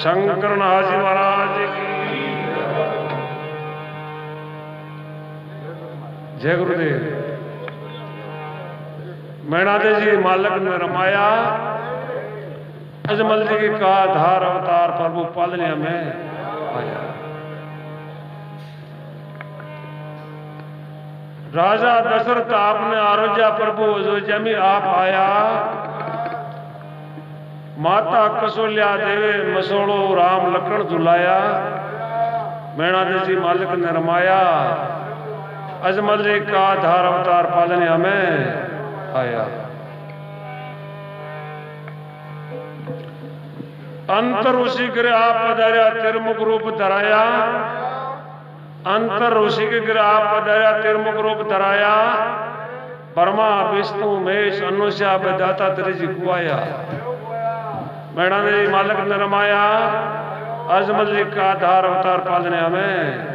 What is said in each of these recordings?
शंकर नाथ जी महाराज की जय गुरुदेव। मैणादेव जी मालक ने रमाया, अजमल जी का धार अवतार प्रभु पालने में आया। राजा दशरथ आपने आरोग्या प्रभु अयोध्या में आप आया। माता कसोल्या देवे मसोड़ो राम लखन झुलाया। मैणादेव जी मालिक ने रमाया, अजमल जी का धार अवतार पालने हमें आया। अंतर ऋषि करे आप पधार्या तिरमुख रूप धराया। अंतर ऋषि के गिर आप पधार्या तिरमुख रूप धराया। ब्रह्मा विष्णु महेश अनुष्या दाता तेरे जी कुआया। मैणादेव जी मालिक ने रमाया, अजमल जी का धार अवतार पालने हमें।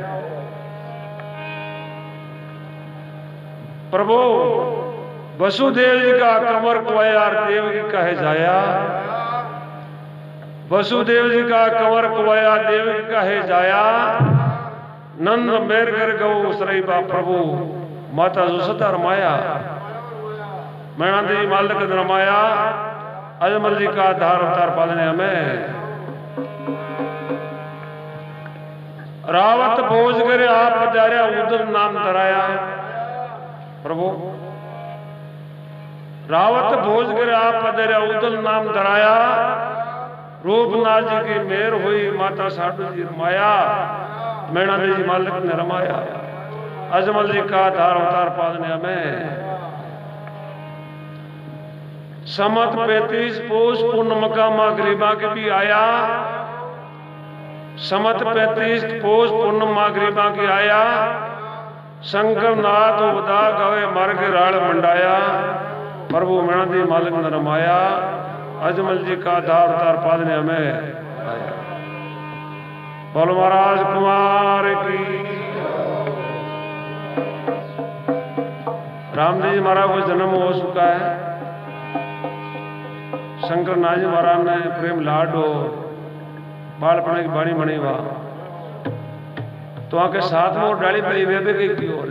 प्रभु वसुदेव जी का कमर कुआयार देव की कहे जाया। वसुदेव जी का कंवर कुआया देव की कहे जाया। नंद मेर कर गौ सरई बा प्रभु माता सुसता रमाया। मैणादेव जी मालिक ने रमाया, अजमल जी का धार अवतार पालने हमें। रावत भोज करे आप पधार्या उधम नाम धराया। प्रभु रावत भोज करे आप पधार्या उधम नाम धराया। रूपनाथ जी की मेहर हुई माता साधु जी रमाया। मैणादेव जी मालिक ने रमाया, अजमल जी का धार अवतार पालने हमें। समत 35 पोष पूर्णिमा मां गरीबा के भी आया। समत 35 पोष पूर्णिमा गरीबा के आया। शंकर नाथ उदा गवे मार्ग राड़ मंडाया। प्रभु मैणादेव मालिक ने रमाया, अजमल जी का धार अवतार पालने हमें आया। बोलो महाराज कुमार की। रामदेव जी महाराज को जन्म हो चुका है। शंकर नाथ जी महाराज ने प्रेम लाडो बालपने की बाणी बनी वा तो आके साथ में और डाली पड़ी वे भी गई की और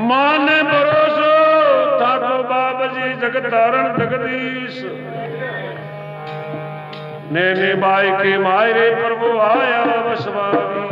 माने भरोसो ठाकुर बाबा जी जगत धारण जगदीश ने बाई के मायरे प्रभु आया बसवारी।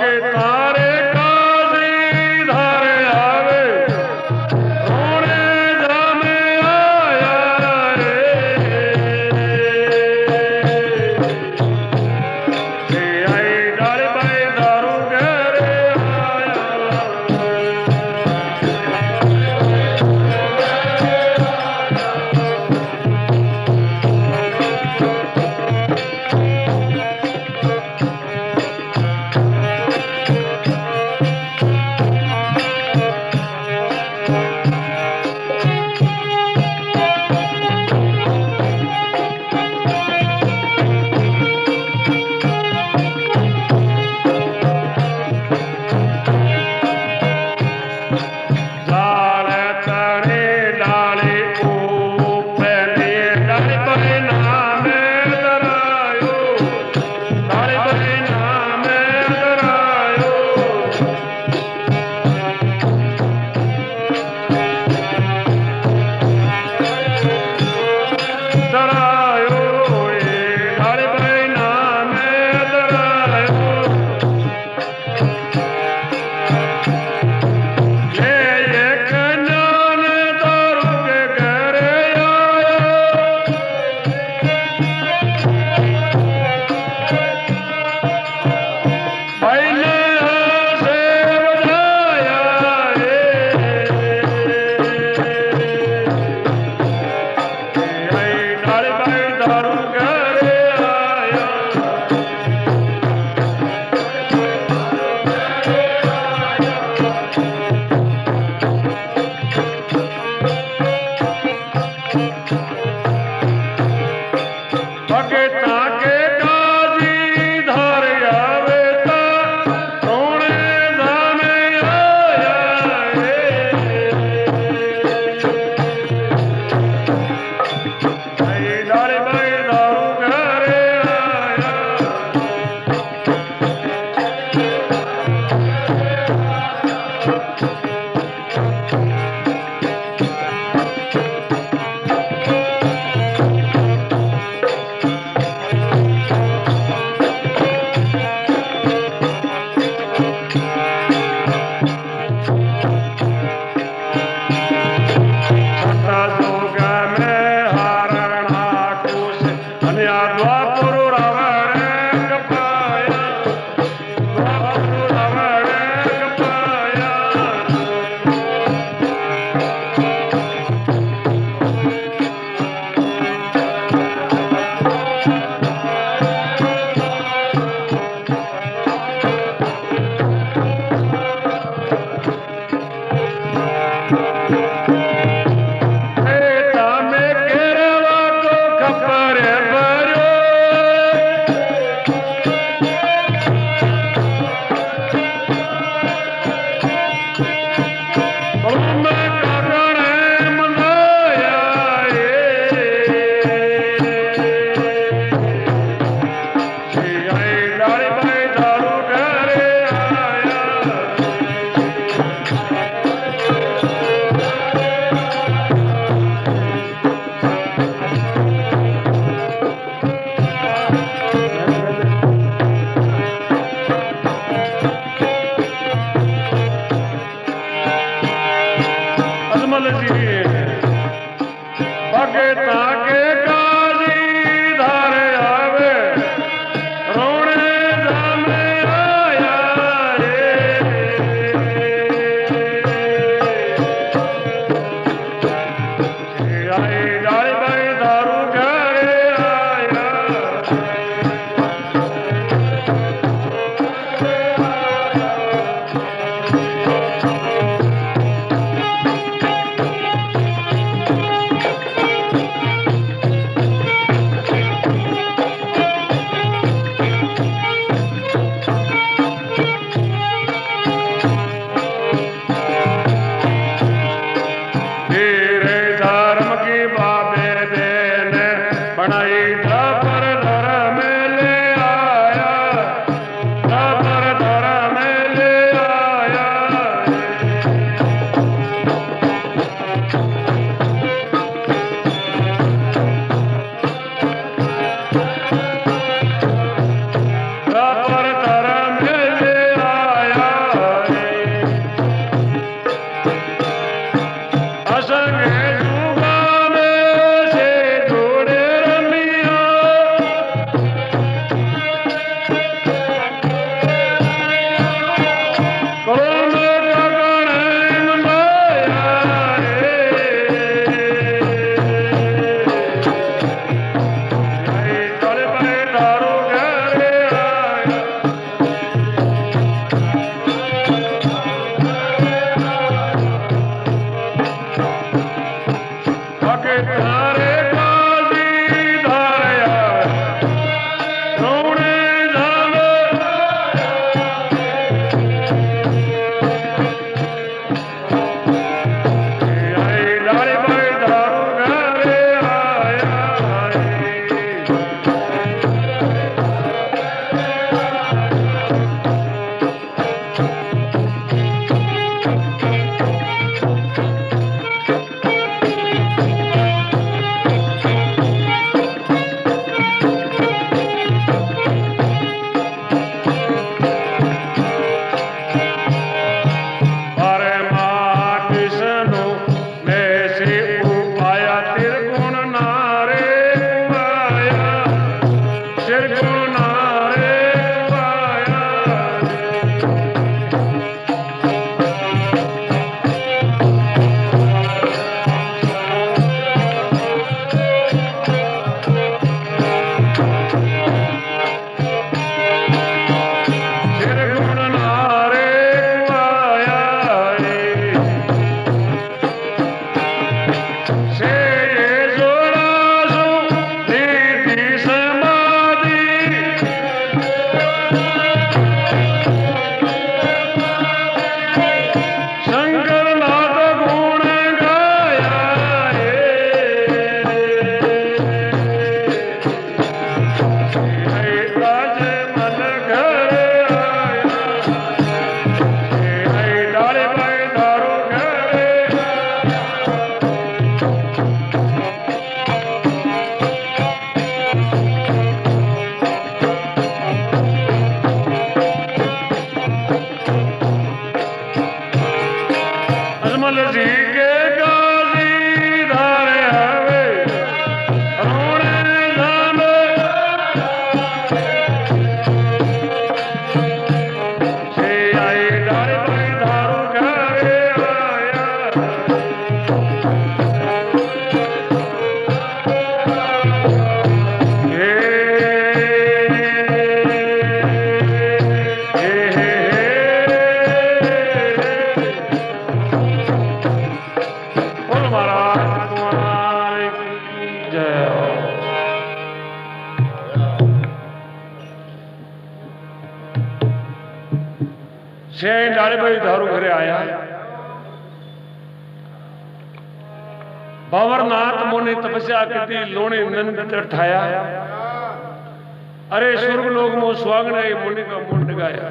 भागे तारे काजी धारे आवे रोने जामे आया रे आई डाल बाई दारू गहरे शें डाले भाई धारू घरे आया बावरनाथ मोने तपस्या की लोने नंद ठाया अरे स्वर्ग लोग मो स्वागण है मुनि का मुंड गाया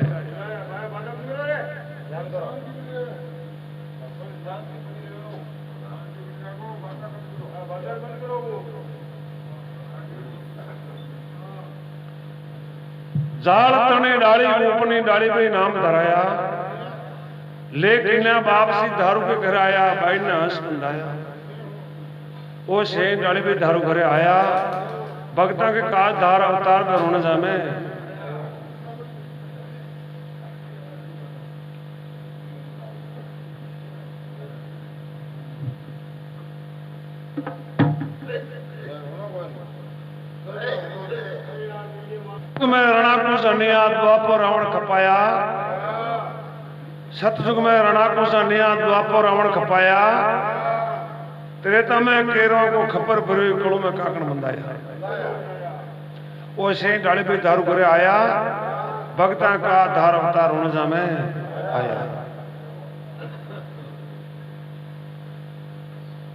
जाल तने डाली ऊपनी डाली पे नाम धराया लेकिन वापसी धारू के घर आया भाई ने हंस बंधाया वो शें डाली पे धारू घरे आया भक्ता के काज धार अवतार में रोने जामे में रणाकुश अनिया द्वापर रावण खपाया सतयुग में रणाकुश अनिया द्वापर रावण खपाया त्रेता में केरों को खपर भरी कड़ों में काकण बंधाया वो शें डाली पे धारू घरे आया भक्ता का धार अवतार होने जामे आया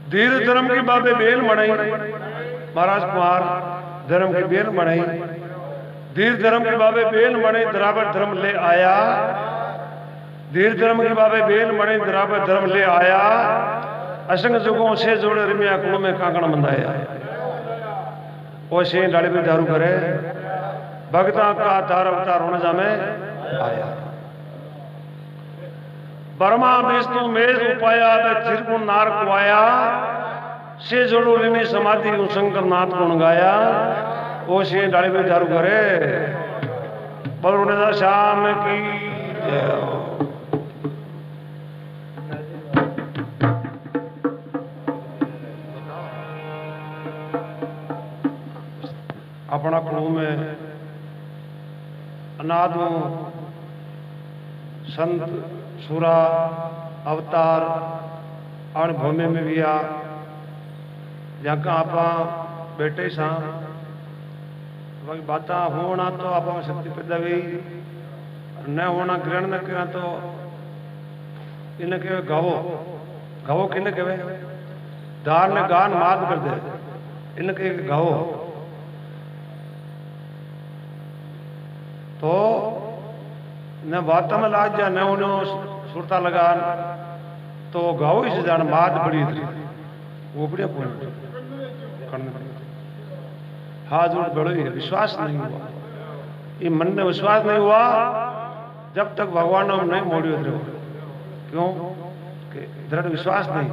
धीर धर्म की बाबे बेल मनाई महाराज कुमार धर्म की बेल मनाई धीर धर्म के बाबे बेल मणे दराबर धर्म ले आया धीर धर्म के बाबे बेल मणे दराबर धर्म ले आया असंग जुगों से जोड़े रिमिया कुलों में कांकण बंधाया वो शें डाली पे धारू करे भक्ता का धार अवतार होने जामे आया बर्मा विष्णु मेज उपाया चिरगुण नार कुआया से जोड़ो रिनी समाधि शंकर नाथ गुण गाया वो शें डाली पे धारू करे बोलो शाम की अपना कुलों में अनादों संत सुरा अवतार आण भूमि में भी आ जहाँ आप बैठे सा बात होना तो आप शक्ति पैदा हुई न होना ग्रहण न करा तो इन कहे गावो गावो किन कहे दार ने गान माद कर दे इन कहे गावो तो न बात में लाज जा न उन्होंने सुरता लगा तो गाओ इसे जान माद बड़ी थी वो बढ़िया करने हाथ जोड़ बड़ो ही विश्वास नहीं हुआ ये मन में विश्वास नहीं हुआ जब तक भगवान हम नहीं मोड़ियो थे क्यों कि दृढ़ विश्वास नहीं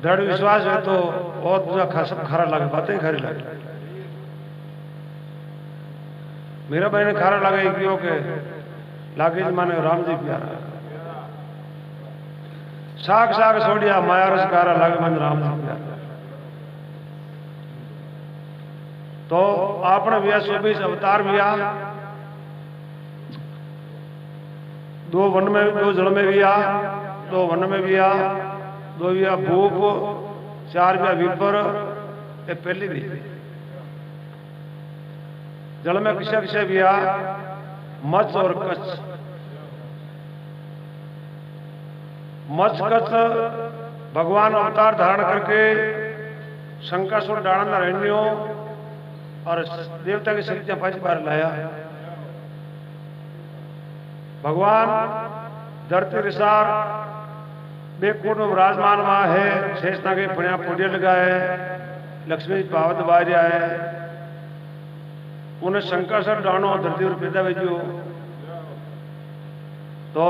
दृढ़ विश्वास है तो और दूसरा सब खरा लगे बातें खरी लगे मेरा भाई ने खारा लगा क्यों के लागे माने राम जी प्यारा साग साग छोड़िया माया रस कारा लागे मन राम जी प्यारा तो आपने भी 24 अवतार भी आ दो वन में दो जल में भी आ दो वन में भी आ दो भी आ भूप 4 भी आ विपर ये पहली भी जल में किसे किसे भी आ मत्स्य और कच्छ मत्स्य कच्छ भगवान अवतार धारण करके शंकासुर डाणन रहनियों और देवता की शक्तियां 5 बार लाया भगवान धरती रिसार बेकूट में विराजमान वहां है शेषना के पुण्या पुण्य लगाए लक्ष्मी पावत बारिया है उन्हें शंकर डाणो धरती पर पैदा भेजो तो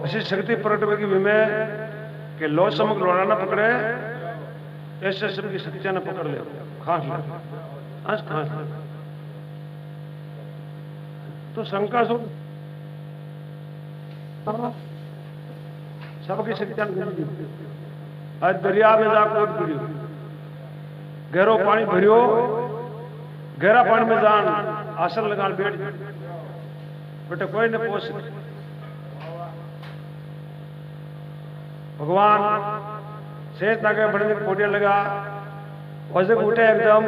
ऐसी शक्ति प्रकट होगी विमे कि लो समक लोड़ा न पकड़े ऐसे सबकी शक्तियां न पकड़ ले खास ले आज खास तो शंकासुर सबकी शक्तियां आज दरिया में जा कूद पड़ियो गहरो पानी भरियो गहरा पानी में जान आसन लगा बैठ बेटे कोई न पोस भगवान शेष नागे बड़े कोटिया लगा वैसे उठे एकदम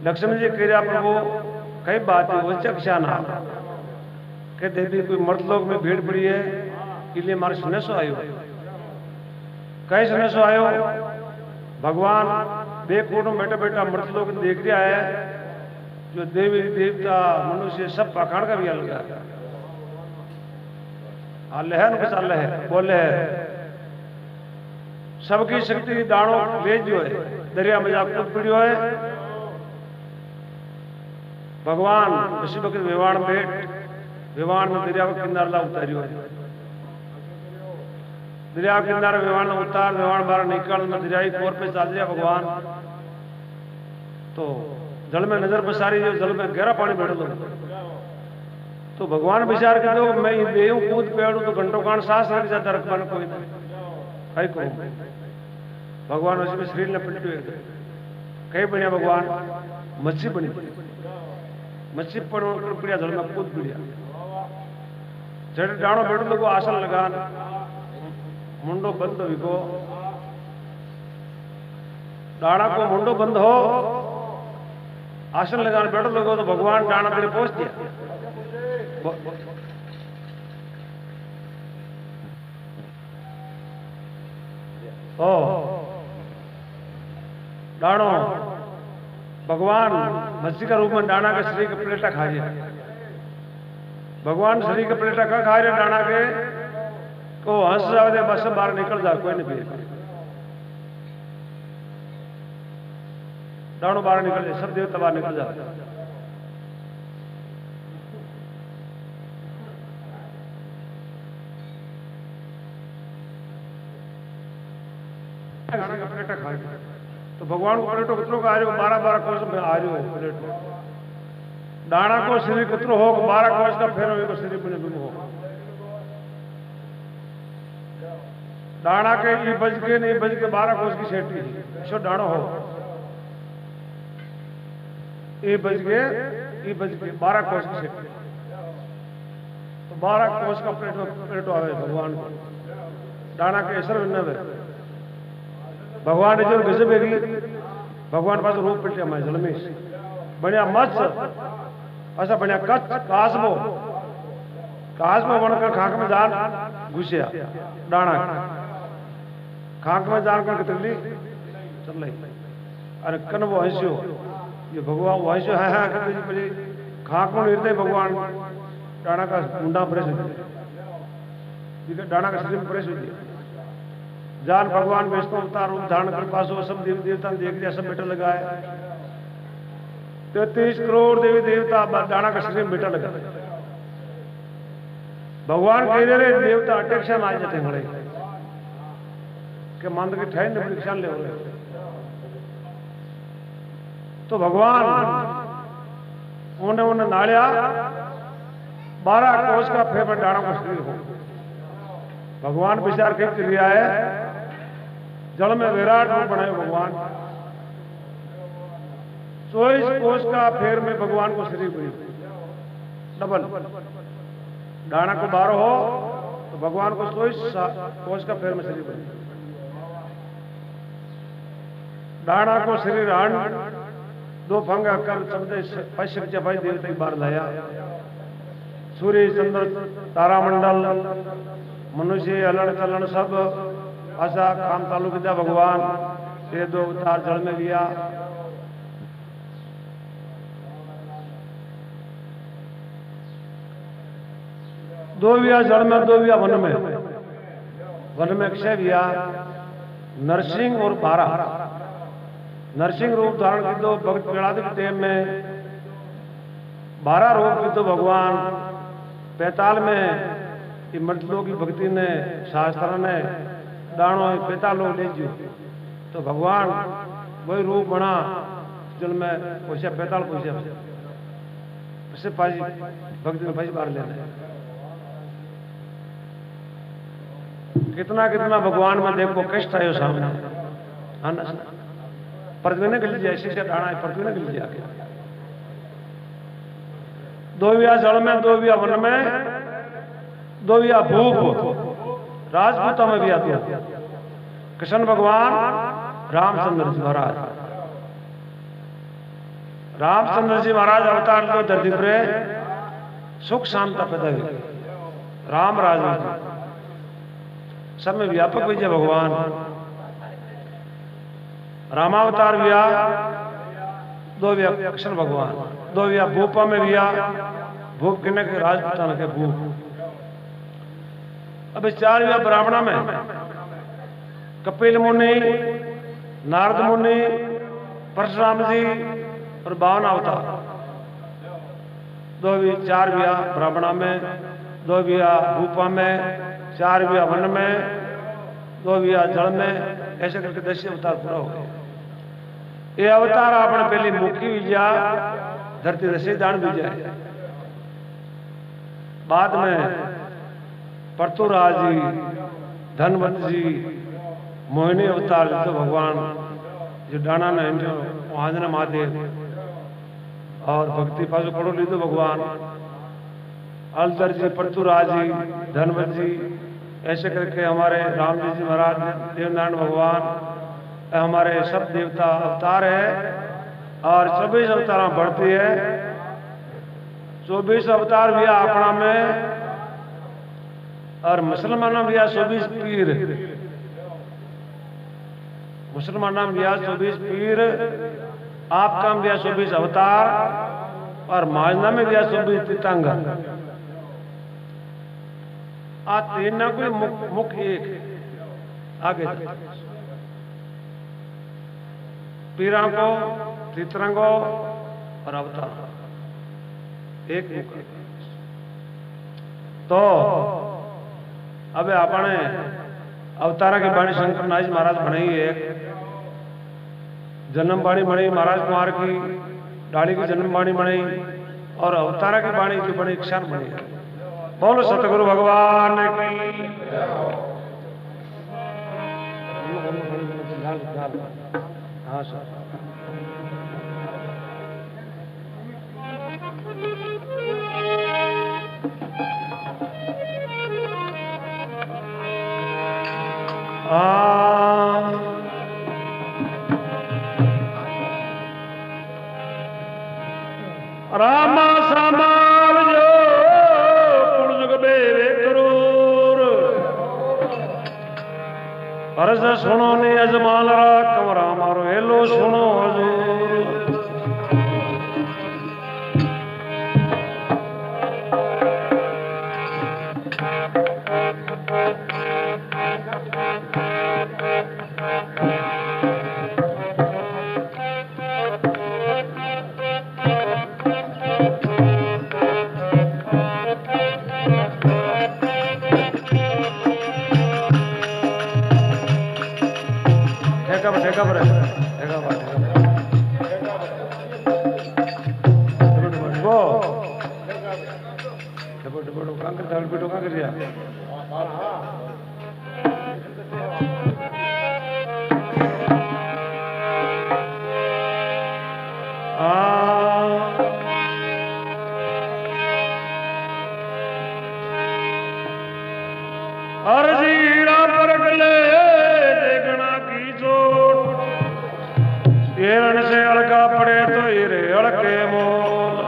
लक्ष्मण जी कह प्रभु कई बात है वो चक्षा ना कि देवी कोई मर्दलोक में भीड़ पड़ी है, इसलिए मारे सनेसो आयो। कई सनेसो आयो, भगवान बेकोटों बैठा बैठा मर्दलोक देख रहा है, जो देवी देवता मनुष्य सब पखाड़ का भी अलग है। लहर कुछ है, बोले है सबकी शक्ति दाणो ले जो है दरिया में जाकर कूद पड़ियो है। भगवान ऋषि भक्त विवाण बैठ विवाण में दरिया को किनारे ला उतारियो है। दरिया के किनारे विवाण में उतार, विवाण बाहर निकल में दरिया की कोर पे चल दिया भगवान। तो जल में नजर बसारी, जो जल में गहरा पानी बैठ लो। तो भगवान विचार कर दो, मैं देव कूद पेड़ू तो घंटों कान सांस रख जाता रखवान कोई कई को भगवान उसमें शरीर ने पलटू कई बढ़िया भगवान मच्छी बनी, मच्छी पड़िया जल में कूद पड़िया। जड़ डाणो बैठो लोगो आसन लगान, मुंडो बंद विको, डाणा को मुंडो बंद हो, आसन लगान बैठो लोगो तो भगवान डाणा तेरे पहुंच दिया। ओ डाणो भगवान मच्छी का रूप में डाणा के शरीर के प्लेटा खा रहे। भगवान शरीर के प्लेटा का खा रहे डाणा के को हंस जावे बस बाहर निकल जा, कोई नहीं पिए। डाणो बाहर निकल जाए, सब देवता बाहर निकल जाते। प्लेटा खा रहे तो भगवान को प्लेटो कितनों का आ रहे हो, 12-12 कोस में आ रहे हो प्लेटो। डाणा को शरीर कितनो हो, 12 कोस का फेरो को शरीर बने बिम हो। डाणा के ये बज के नहीं बज के 12 कोस की सेठी शो डाणो हो, ये बज के 12 कोस की सेठी। तो 12 कोस का प्लेटो आवे भगवान को, डाणा के असर न भगवान ने जो गजब है भगवान पास रूप पिटे हमारे जल में बढ़िया मत्स्य ऐसा बढ़िया कच्छ कासबो बनकर खाक में जान घुसिया डाणा खाक में जान कर कितली चल रही। अरे कन वो हंसियो, ये भगवान वो हंसियो है कहते खाक में निर्दय भगवान डाणा का मुंडा प्रेस डाणा का शरीर प्रेस हो दिया। जान भगवान वैष्णव अवतार रूप धारण कर पास वो सब देवी देवता देख लिया, सब बेटा लगाए 33 करोड़ देवी देवता डाणा का शरीर में बेटा लगा। भगवान कह दे रहे देवता अटेक्षा में आ जाते हैं कि मंद की ठहर ने परीक्षा ले रहे। तो भगवान उन्हें नाड़िया 12 कोस का फेर डाणा का शरीर हो। भगवान विचार कर लिया है, जल में विराट रूप बनाए भगवान। 24 कोस का फेर में भगवान को शरीर बनी डबल। डाणा को 12 हो तो भगवान को 24 कोस का फेर में शरीर बनी। डाणा को शरीर हण 2 फंगा कर चमदे पश्चिम चपाई देवता की बार लाया। सूर्य चंद्र तारामंडल मनुष्य अलण चलन सब ऐसा काम तालु किया भगवान। ये 2 अवतार जल में लिया। दो विया जल में, 2 विया वन में। वन में अक्षय विया नरसिंह और 12 नरसिंह रूप धारण की दो भक्त प्रहलाद के टाइम में। 12 रूप की तो भगवान 45 में मर्दलों की भक्ति ने शास्त्र ने डाणो 45 ले जो तो भगवान वही रूप बना जल में पैसा 45 पैसे पाजी भक्ति में पैसे बार लेना। कितना कितना भगवान में देखो कष्ट आयो सामने पृथ्वी ने गिल जाए, ऐसे डाणा है पृथ्वी ने गिल जाके। 2 विया जल में, 2 विया वन में, 2 विया भूप राजपूतों में भी आती है। कृष्ण भगवान रामचंद्र जी महाराज, रामचंद्र जी महाराज अवतार लो धरती पर सुख शांता पैदा हुई। राम राज सब में व्यापक विजय भगवान रामावतार विया दो विया कृष्ण भगवान दो विया भूपा में विया भूप किन्ने के राजपुतान के भूप। अब चार विया ब्राह्मणा में कपिल मुनि नारद मुनि परशुराम जी और 52 अवतार। दो भी चार विया ब्राह्मणा में दो विया भूपा में चार विया वन में दो विया जल में ऐसे करके 10 अवतार पूरा हो गए। ये अवतार आपने पहली मुखी विजया धरती रसी दान विजय बाद में परतुराज जी धनवंत जी मोहिनी अवतार तो भगवान जो डाना ने आंजना महादेव और भक्ति पासो पढ़ो लीधो भगवान अलतर जी परतुराज जी धनवंत जी ऐसे करके हमारे राम जी महाराज देवनारायण भगवान हमारे सब देवता अवतार है और 24 अवतार बढ़ती है। 24 अवतार भी अपना में और मुसलमानों भी 24 पीर मुसलमानों भी 24 पीर आपका भी 24 अवतार और माजना में भी 24 तीर्थंग। आ तीन ना कोई मुख्य एक आगे पीरा को तीर्थंगो और अवतार एक मुख्य। तो अब आपने अवतारा की बाणी शंकर नाथ महाराज बनाई है। जन्म बाणी बनी महाराज कुमार की डाली की जन्म बाणी बनी और अवतारा की बाणी की बनी क्षण बनी है। बोलो सतगुरु भगवान की। हाँ सर रामा समाल जो पुरुष बेवे करूर अर्ज सुनो ने अजमाल रा कमरा मारो हेलो सुनो हजूर। से अड़का पड़े तो हीरे अड़के मोल।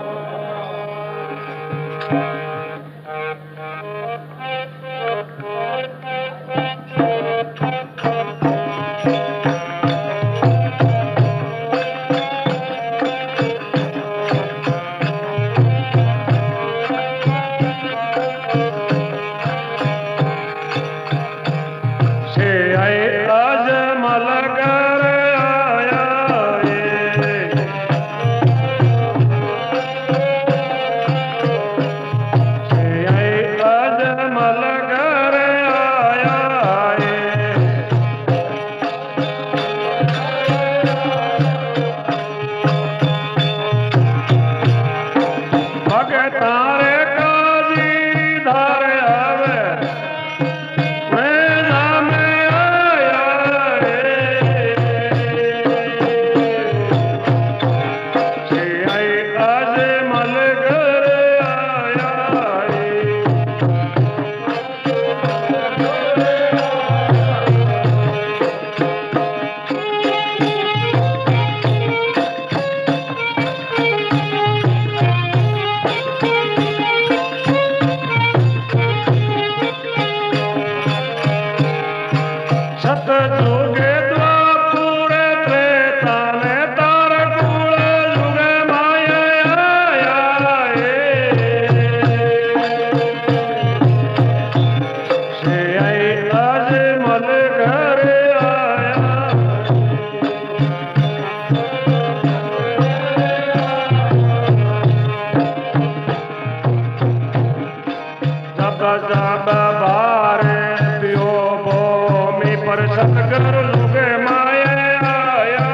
जाब बारे पियो भूमि पर सतगुरु लुगे माया आया,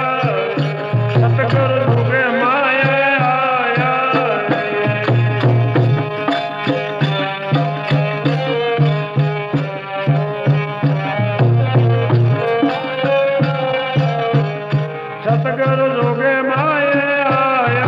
सतगुरु लुगे माया आया। सतगुरु लुगे माया आया,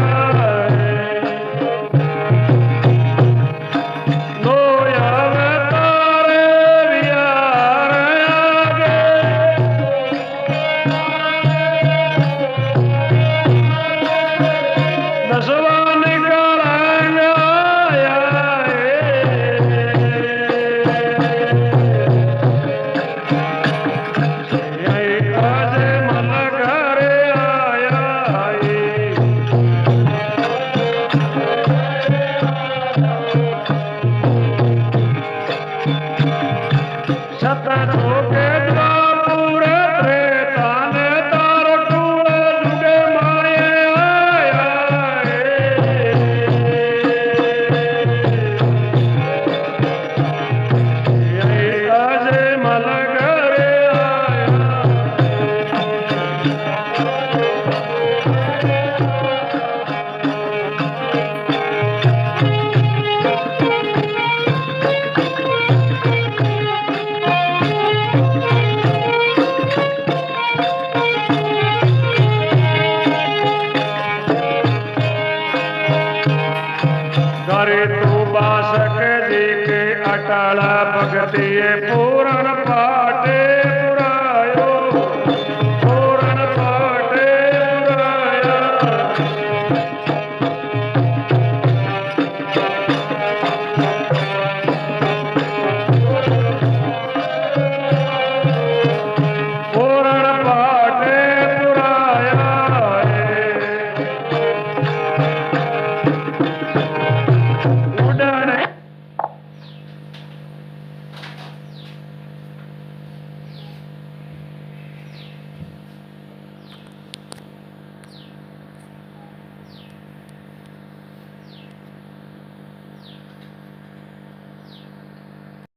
अटल भगति पूर्ण पाटे